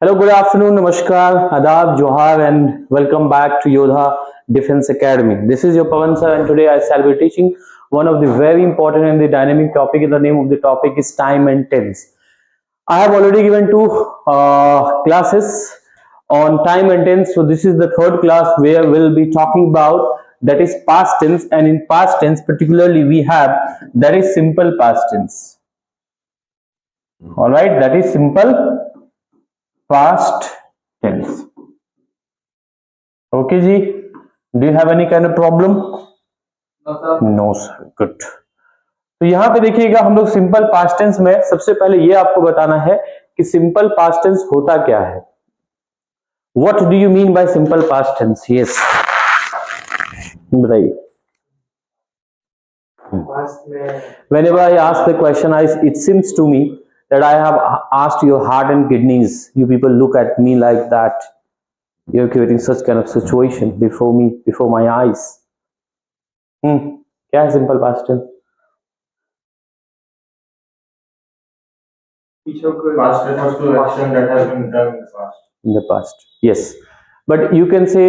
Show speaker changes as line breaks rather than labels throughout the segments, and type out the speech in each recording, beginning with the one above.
Hello, good afternoon, namaskar, adab, johar, and welcome back to Yodha Defense Academy. This is your Pawan sir, and today I shall be teaching one of the very important and the dynamic topic. The name of the topic is time and tense. I have already given two classes on time and tense. So this is the third class where we'll be talking about that is past tense, and in past tense particularly we have that is simple past tense. All right, that is simple past tense. Okay ji, do you have any kind of problem? No sir, good. तो यहाँ पे देखिएगा हम लोग simple past tense में सबसे पहले ये आपको बताना है कि सिंपल पास्ट टेंस होता क्या है. What do you mean by simple past tense? Yes, बताइए. Whenever I ask the question, it seems to me that I have asked your heart and kidneys. You people look at me like that. You're creating such kind of situation before me, before my eyes. क्या है simple past tense?
Past refers to action that has been done
in the past. Yes, but you can say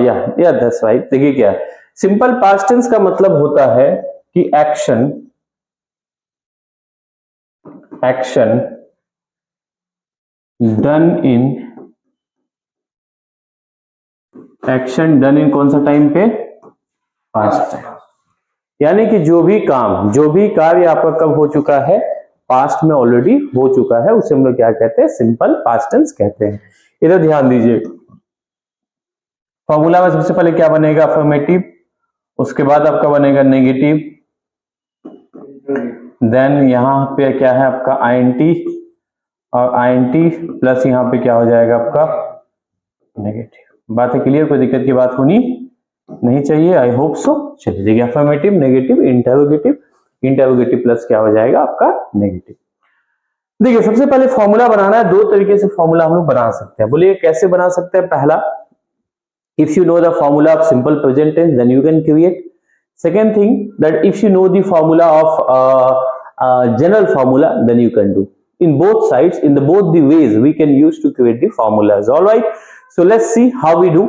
yeah that's right. देखिए क्या है simple past tense का मतलब होता है कि एक्शन डन इन कौन सा टाइम पे? पास्ट. यानी कि जो भी कार्य आपका कब हो चुका है? पास्ट में ऑलरेडी हो चुका है, उसे हम लोग क्या कहते हैं? सिंपल पास्ट टेंस कहते हैं. इधर ध्यान दीजिए, फॉर्मूला में सबसे पहले क्या बनेगा? अफर्मेटिव, उसके बाद आपका बनेगा नेगेटिव, देन यहां पे क्या है आपका आईएनटी, और आईएनटी प्लस यहां पे क्या हो जाएगा आपका? नेगेटिव. बात है क्लियर? कोई दिक्कत की बात होनी नहीं चाहिए. I hope so. चलिए देखिए, अफर्मेटिव, नेगेटिव, इंटरोगेटिव प्लस क्या हो जाएगा आपका? नेगेटिव. देखिए सबसे पहले फॉर्मूला बनाना है. दो तरीके से फॉर्मूला हम लोग बना सकते हैं. बोलिए कैसे बना सकते हैं? पहला, if you know the formula of simple present tense, then you can create. Second thing, that if you know the formula of general formula, then you can do. In both sides, in both the ways we can use to create the formulas. All right, so let's see how we do.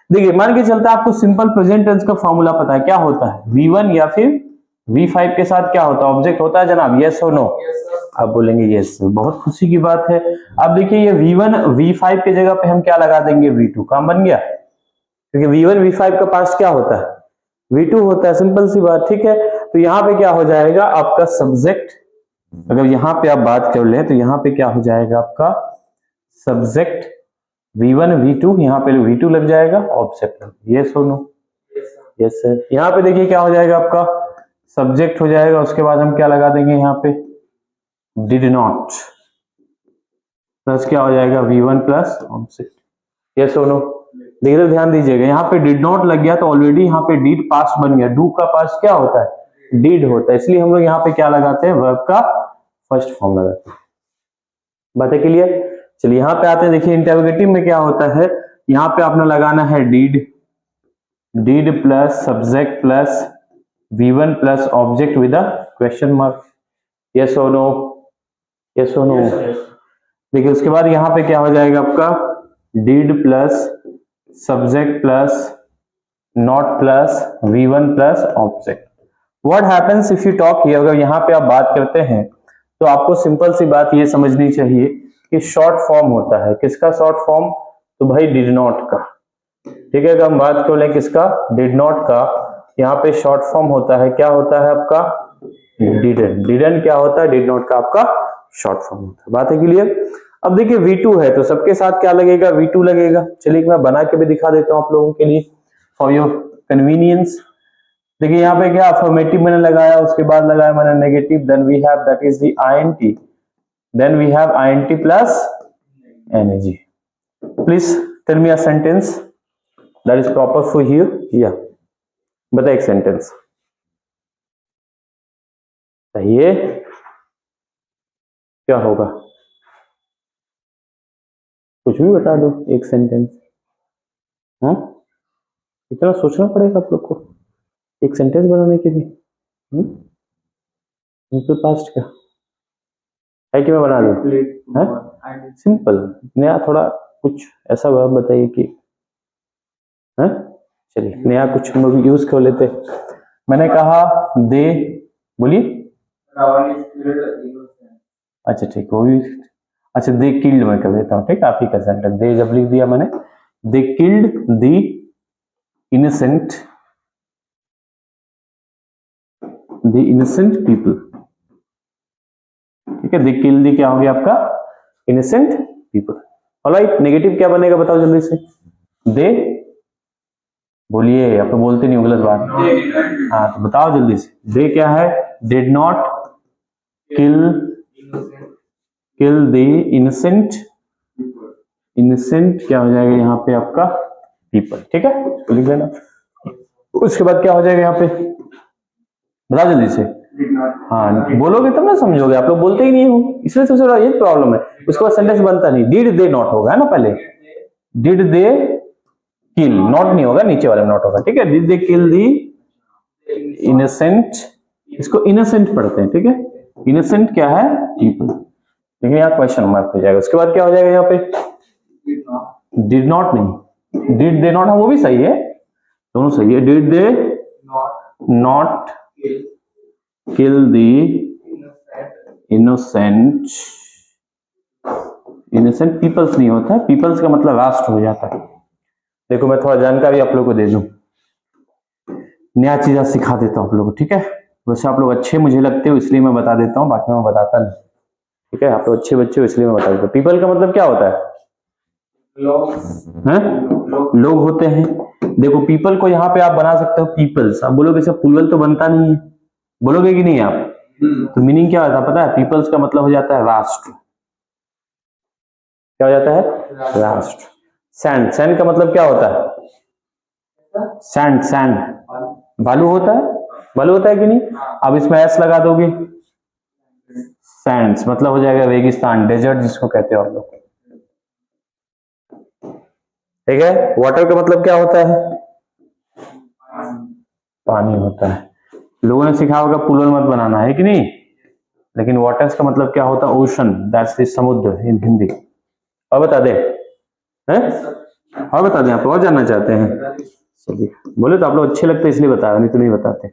देखिए मान के चलता है आपको simple present tense का formula पता है. क्या होता है? V1 या फिर V5 के साथ क्या होता है? ऑब्जेक्ट होता है जनाब. यस और नो? आप बोलेंगे यस. बहुत खुशी की बात है. अब देखिए ये V1 V5 के जगह पे हम क्या लगा देंगे? V2. काम बन गया. क्योंकि V1 V5 का पास्ट क्या होता है? V2 होता है. सिंपल सी बात. ठीक है, तो यहाँ पे क्या हो जाएगा आपका? सब्जेक्ट. अगर यहाँ पे आप बात कर ले तो यहाँ पे क्या हो जाएगा आपका? सब्जेक्ट V1 V2, यहाँ पे V2 लग जाएगा. ऑब्जेक्ट. यस और नो? Yes sir. यहाँ पे देखिए क्या हो जाएगा आपका? सब्जेक्ट हो जाएगा. उसके बाद हम क्या लगा देंगे यहाँ पे? डिड नॉट प्लस क्या हो जाएगा? V1 plus object. यस और नो? देखिए ध्यान दीजिएगा, यहाँ पे डिड नॉट लग गया तो ऑलरेडी यहाँ पे डिड पास्ट बन गया. डू का पास्ट क्या होता है? डिड होता है. इसलिए हम लोग यहाँ पे क्या लगाते हैं? वर्ब का फर्स्ट फॉर्म लगाते हैं. बात है क्लियर? चलिए यहाँ पे आते हैं. देखिए इंटरोगेटिव में क्या होता है? यहाँ पे आपने लगाना है did plus subject plus V1 plus object with a question mark. Yes और नो? यस और नो? देखिए उसके बाद यहाँ पे क्या हो जाएगा आपका? Did plus subject plus not plus V1 plus object. What happens if you talk here? अगर यहाँ पे आप बात करते हैं तो आपको सिंपल सी बात ये समझनी चाहिए कि शॉर्ट फॉर्म होता है. किसका शॉर्ट फॉर्म? तो भाई डिड नॉट का. ठीक है, अगर हम बात कर लें किसका? डिड नॉट का. यहाँ पे शॉर्ट फॉर्म होता है. क्या होता है आपका? डिडन. डिडन क्या होता है? डिड नॉट का आपका शॉर्ट फॉर्म होता है. बात है क्लियर? अब देखिए V2 है तो सबके साथ क्या लगेगा? V2 लगेगा. चलिए मैं बना के भी दिखा देता हूं आप लोगों के लिए फॉर योर कन्वीनियंस. देखिए यहाँ पे क्या अफर्मेटिव मैंने लगाया, उसके बाद लगाया मैंने negative, then we have that is the INT, then we have INT plus energy. Please tell me a sentence that is proper for you. या बताइए एक सेंटेंस. ये क्या होगा? कुछ भी बता दो एक सेंटेंस. हाँ, इतना सोचना पड़ेगा आप लोग को एक सेंटेंस बनाने के लिए. सिंपल पास्ट का है कि मैं बना दूं? है सिंपल, नया थोड़ा कुछ ऐसा वर्ब बताइए कि है। चलिए नया कुछ हम लोग यूज कर लेते। मैंने कहा दे, बोलिए। अच्छा ठीक, वो भी अच्छा। दे किल्ड मैं कर देता हूँ, ठीक है, आप ही कर सकते हैं। दे जब लिख दिया मैंने, they killed the innocent, the innocent people, ठीक है। दे किल्ड द क्या हो गया आपका? Innocent people. ऑलराइट, नेगेटिव क्या बनेगा बताओ जल्दी से। दे, बोलिए, आप तो बोलते नहीं हो, गलत बात। हाँ तो बताओ जल्दी से, दे क्या है? Did not kill, kill the innocent, innocent क्या हो जाएगा यहाँ पे आपका? पीपल, ठीक है, इसको लिख लेना। उसके बाद क्या हो जाएगा यहाँ पे, बता जल्दी से। हाँ बोलोगे तब ना समझोगे, आप लोग बोलते ही नहीं हो, इसलिए सबसे बड़ा ये प्रॉब्लम है। उसके बाद सेंटेंस बनता नहीं। डिड दे नॉट होगा, है ना, पहले डिड दे किल, नॉट नहीं होगा, नीचे वाले में नॉट होगा, ठीक है। Did they kill the innocent, इसको इनोसेंट पढ़ते हैं, ठीक है। इनोसेंट क्या है? पीपल, लेकिन यहाँ क्वेश्चन मार्क हो जाएगा। उसके बाद क्या हो जाएगा यहाँ पे? डिड नॉट नहीं, डिड दे नॉट, हाँ वो भी सही है, दोनों सही है। Did they not kill the innocent, innocent peoples नहीं होता है, पीपल्स का मतलब राष्ट्र हो जाता है। देखो मैं थोड़ा जानकारी आप लोगों को दे दूं, नया चीज आज सिखा देता हूं आप लोगों को, ठीक है। वैसे आप लोग अच्छे मुझे लगते हो इसलिए मैं बता देता हूँ, बाकी मैं बताता नहीं, ठीक है। आप लोग अच्छे बच्चे हो इसलिए मैं बता देता हूँ। पीपल का मतलब क्या होता है? लोग होते हैं। देखो पीपल को यहाँ पे आप बना सकते हो पीपल्स, आप बोलोगे सब पुलवल तो बनता नहीं है, बोलोगे कि नहीं आप? तो मीनिंग क्या होता है पता है? पीपल्स का मतलब हो जाता है राष्ट्र। क्या हो जाता है? राष्ट्र। सैंड, सैंड का मतलब क्या होता है? सैंड, सैंड बालू होता है, बालू होता है कि नहीं? अब इसमें एस लगा दोगे, सैंड्स मतलब हो जाएगा रेगिस्तान, डेजर्ट जिसको कहते हो आप लोग, ठीक है। वाटर का मतलब क्या होता है? पानी होता है। लोगों ने सिखा होगा पुलवल मत बनाना, है कि नहीं? लेकिन वाटर्स का मतलब क्या होता है? ओशन, दैट्स द समुद्र इन हिंदी। और बता दें हैं? और बता दें, आप और जानना चाहते हैं? चलिए, बोले तो आप लोग अच्छे लगते हैं इसलिए बता रहे, नहीं तो नहीं बताते।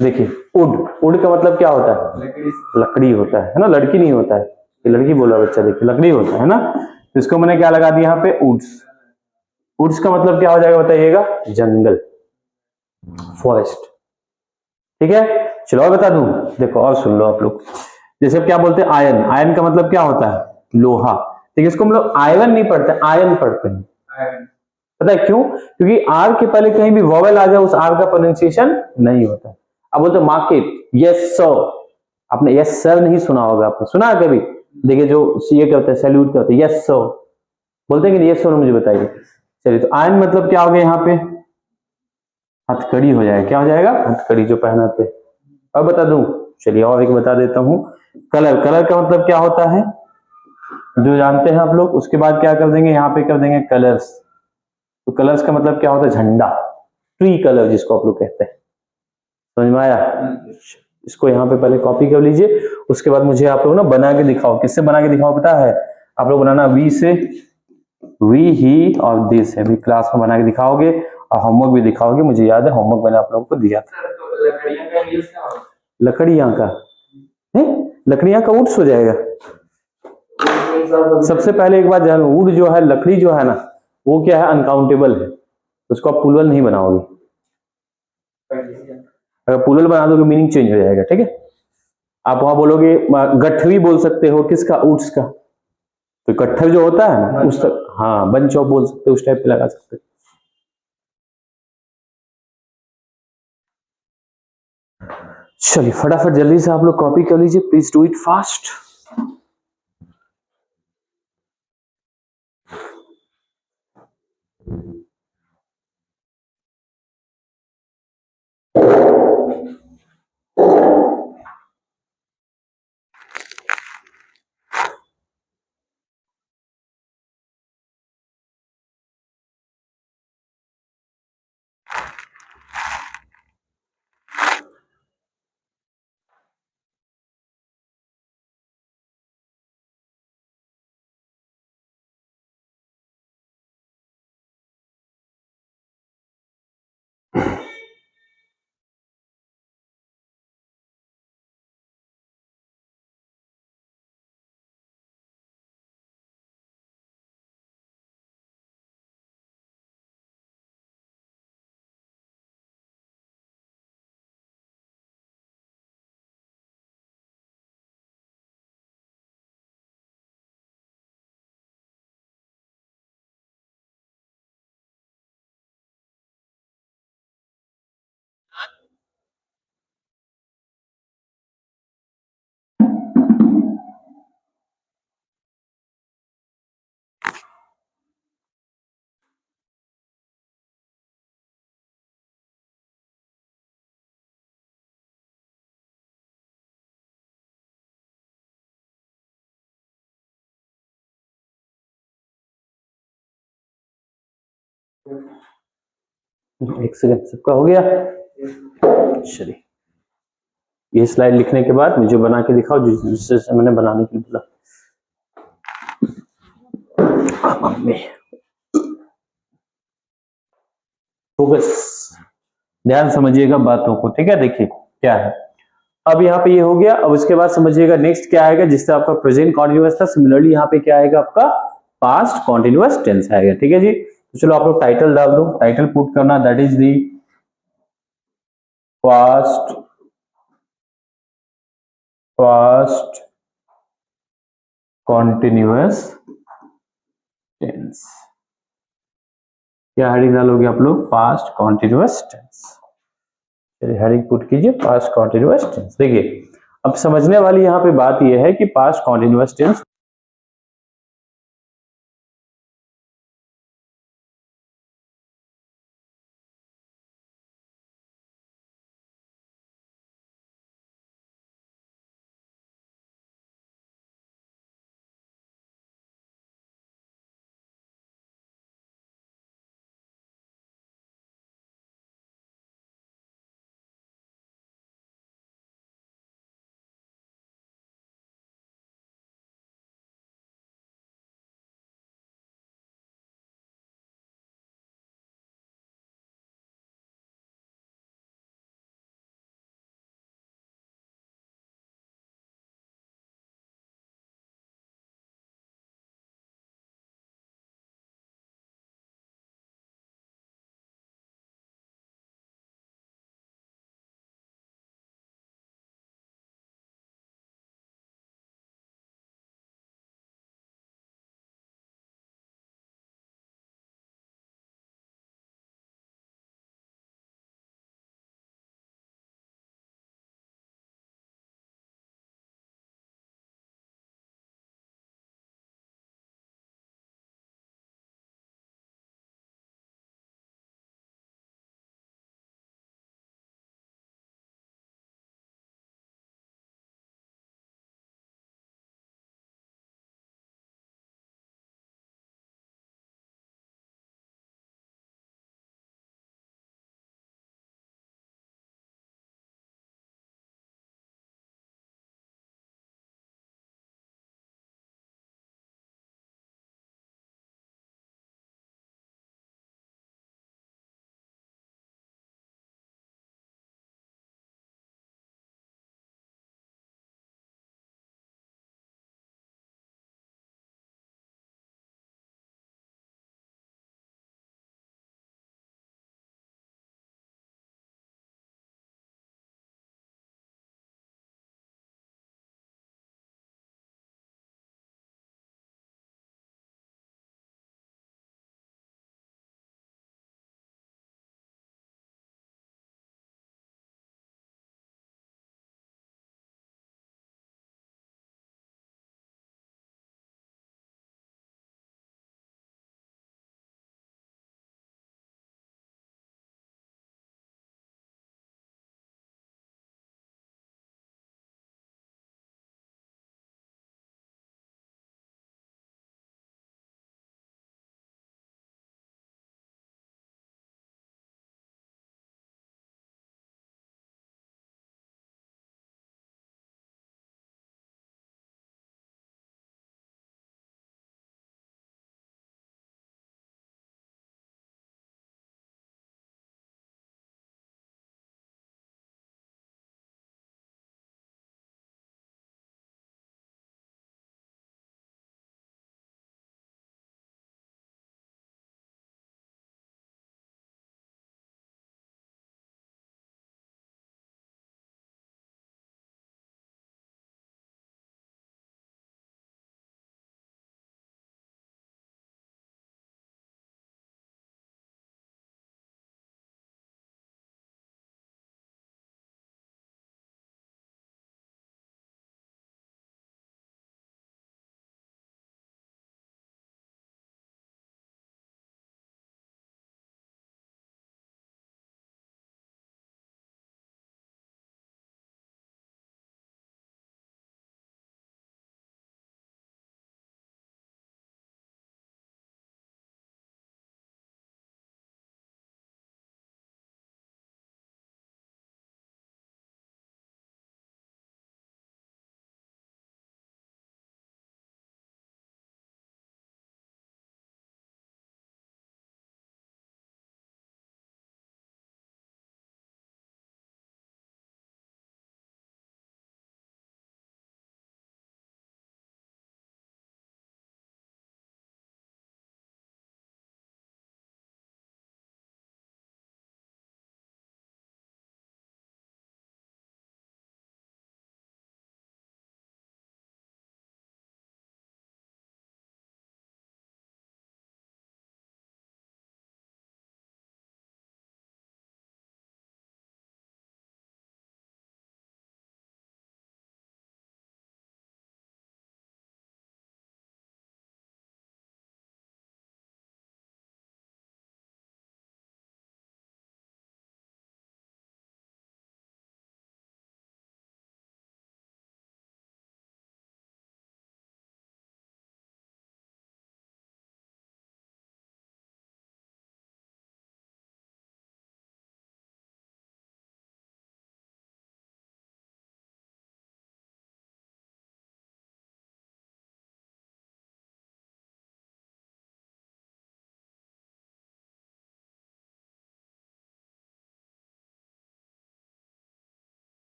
देखिए उड, उड का मतलब क्या होता है? लकड़ी होता है ना, लड़की नहीं होता है, ये लड़की बोला बच्चा, देखिए लकड़ी होता है ना। तो इसको मैंने क्या लगा दिया यहाँ पे? उड्स। उड्स का मतलब क्या हो जाएगा बताइएगा? जंगल, फॉरेस्ट, ठीक है। चलो और बता दूं, देखो और सुन लो आप लोग। जैसे क्या बोलते हैं? आयन, आयन का मतलब क्या होता है? लोहा। देखिए इसको हम लोग आयरन नहीं पढ़ते, आयन पढ़ते हैं। पता है क्यों? क्योंकि आर के पहले कहीं भी वॉवेल आ जाए उस आर का प्रोनाउंसिएशन नहीं होता। अब बोलते मार्केट, यस सर, आपने यस सर नहीं सुना होगा, आपने सुना है कभी? देखिए जो सीए क्या होता है, सैल्यूट क्या होता है, यस सर बोलते हैं कि यस सर, मुझे बताइए। चलिए तो आयन मतलब क्या हो गया यहाँ पे? हथकड़ी हो जाएगा, क्या हो जाएगा? हथकड़ी जो पहनाते। अब बता दूं, चलिए और एक बता देता हूं। कलर, कलर का मतलब क्या होता है जो जानते हैं आप लोग? उसके बाद क्या कर देंगे यहाँ पे? कर देंगे कलर्स। तो कलर्स का मतलब क्या होता है? झंडा, ट्री कलर जिसको आप लोग कहते हैं। समझ में आया? इसको यहाँ पे पहले कॉपी कर लीजिए, उसके बाद मुझे आप लोग ना बना के दिखाओ। किससे बना के दिखाओ पता है? आप लोग बनाना वी से, वी ही और दिस है, भी क्लास में बना के दिखाओगे और होमवर्क भी दिखाओगे। मुझे याद है होमवर्क मैंने आप लोगों को दिया था। लकड़ियां का है, लकड़ियां का वुड्स हो जाएगा। सबसे पहले एक बात जान, वुड जो है, लकड़ी जो है ना, वो क्या है? अनकाउंटेबल है, उसको आप पुलवल नहीं बनाओगे। अगर पुलवल बना दोगे मीनिंग चेंज हो जाएगा, ठीक है। आप वहां बोलोगे गठरी बोल सकते हो, किसका? वुड्स का। तो गट्ठर जो होता है ना उस तक, हाँ बंच ऑफ बोल सकते हो, उस टाइप पे लगा सकते हो। चलिए फटाफट जल्दी से आप लोग कॉपी कर लीजिए, प्लीज डू इट फास्ट। एक सेकंड, सबका हो गया? चलिए, ये स्लाइड लिखने के बाद मुझे बना के दिखाओ जिससे मैंने बनाने के लिए बोला। फोकस, ध्यान समझिएगा बातों को, ठीक है। देखिए क्या है, अब यहाँ पे ये हो गया। अब उसके बाद समझिएगा नेक्स्ट क्या आएगा, जिससे आपका प्रेजेंट कॉन्टिन्यूअस था, सिमिलरली यहाँ पे क्या आएगा आपका पास्ट कॉन्टिन्यूअस टेंस आएगा, ठीक है जी। तो चलो आप लोग टाइटल डाल दो, टाइटल पुट करना, that is the past continuous tense. क्या हेडिंग डालोगे आप लोग? Past continuous tense. चलिए हेडिंग पुट कीजिए पास्ट कॉन्टिन्यूअस टेंस। देखिए अब समझने वाली यहाँ पे बात यह है कि पास्ट कॉन्टिन्यूअस टेंस